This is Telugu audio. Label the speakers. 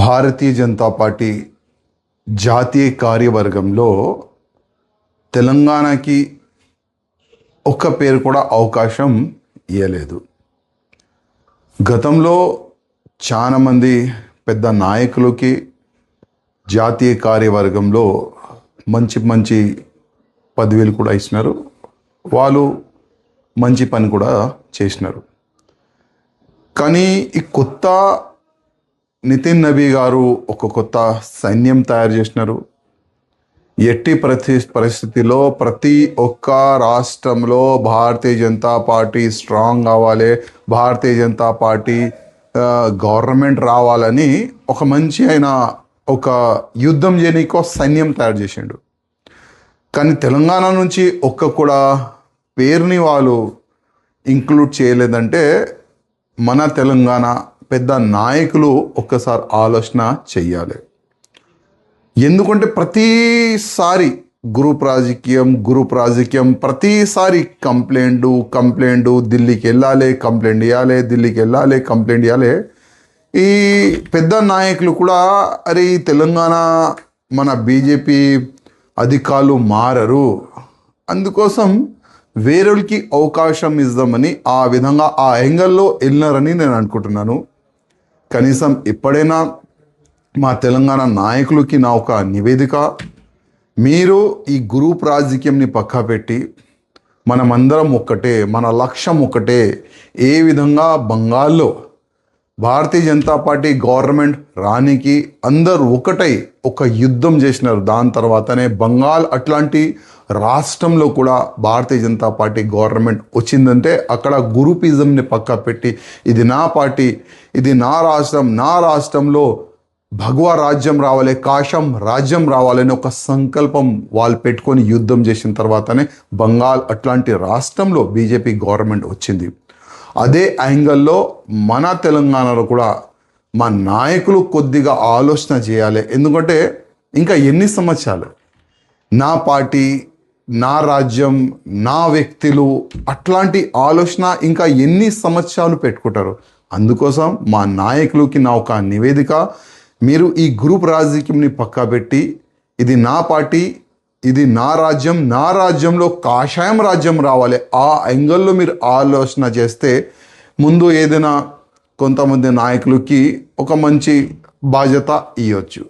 Speaker 1: భారతీయ జనతా పార్టీ జాతీయ కార్యవర్గంలో తెలంగాణకి ఒక్క పేరు కూడా అవకాశం ఇవ్వలేదు. గతంలో చాలామంది పెద్ద నాయకులకి జాతీయ కార్యవర్గంలో మంచి మంచి పదవులు కూడా ఇచ్చినారు. వాళ్ళు మంచి పని కూడా చేసినారు. కానీ ఈ కొత్త నితిన్ నబీ గారు ఒక కొత్త సైన్యం తయారు చేసినారు. ఎట్టి పరిస్థితిలో ప్రతి ఒక్క రాష్ట్రంలో భారతీయ జనతా పార్టీ స్ట్రాంగ్ కావాలి, భారతీయ జనతా పార్టీ గవర్నమెంట్ రావాలని ఒక మంచి ఆయన ఒక యుద్ధం చేయడానికి సైన్యం తయారు చేసిండు. కానీ తెలంగాణ నుంచి ఒక్క కూడా పేరుని వాళ్ళు ఇంక్లూడ్ చేయలేదంటే మన తెలంగాణ పెద్ద నాయకులు ఒక్కసారి ఆలోచన చెయ్యాలి. ఎందుకంటే ప్రతిసారి గ్రూప్ రాజకీయం ప్రతిసారి కంప్లైంట్ ఢిల్లీకి వెళ్ళాలి, కంప్లైంట్ ఇవ్వాలి. ఈ పెద్ద నాయకులు కూడా అరే ఈ తెలంగాణ మన బీజేపీ అధికారులు మారరు, అందుకోసం వేరేకి అవకాశం ఇద్దామని ఆ విధంగా ఆ యాంగిల్లో వెళ్ళినారని నేను అనుకుంటున్నాను. కనీసం ఎప్పుడైనా మా తెలంగాణ నాయకులకి నా ఒక నివేదిక, మీరు ఈ గ్రూప్ రాజకీయంని పక్కా పెట్టి మనమందరం ఒక్కటే, మన లక్ష్యం ఒకటే. ఏ విధంగా బంగాల్లో భారతీయ జనతా పార్టీ గవర్నమెంట్ రానికి అందరూ ఒకటై ఒక యుద్ధం చేసినారు. దాని తర్వాతనే బంగాల్ అట్లాంటి రాష్ట్రంలో కూడా భారతీయ జనతా పార్టీ గవర్నమెంట్ వచ్చిందంటే అక్కడ గ్రూపిజంని పక్కా పెట్టి ఇది నా పార్టీ, ఇది నా రాష్ట్రంలో భగవా రాజ్యం రావాలి, కాశం రాజ్యం రావాలని ఒక సంకల్పం వాళ్ళు పెట్టుకొని యుద్ధం చేసిన తర్వాతనే బంగాల్ అట్లాంటి రాష్ట్రంలో బీజేపీ గవర్నమెంట్ వచ్చింది. అదే యాంగిల్లో మన తెలంగాణలో కూడా మా నాయకులు కొద్దిగా ఆలోచన చేయాలి. ఎందుకంటే ఇంకా ఎన్ని సంవత్సరాలు నా పార్టీ, నా రాజ్యం, నా వ్యక్తులు అట్లాంటి ఆలోచన ఇంకా ఎన్ని సంవత్సరాలు పెట్టుకుంటారు. అందుకోసం మా నాయకులకి నా ఒక నివేదిక, మీరు ఈ గ్రూప్ రాజకీయంని పక్కా పెట్టి ఇది నా పార్టీ, ఇది నా రాజ్యంలో కాషాయం రాజ్యం రావాలి, ఆ యాంగిల్లో మీరు ఆలోచన చేస్తే ముందు ఏదైనా కొంతమంది నాయకులకి ఒక మంచి బాధ్యత ఇవ్వచ్చు.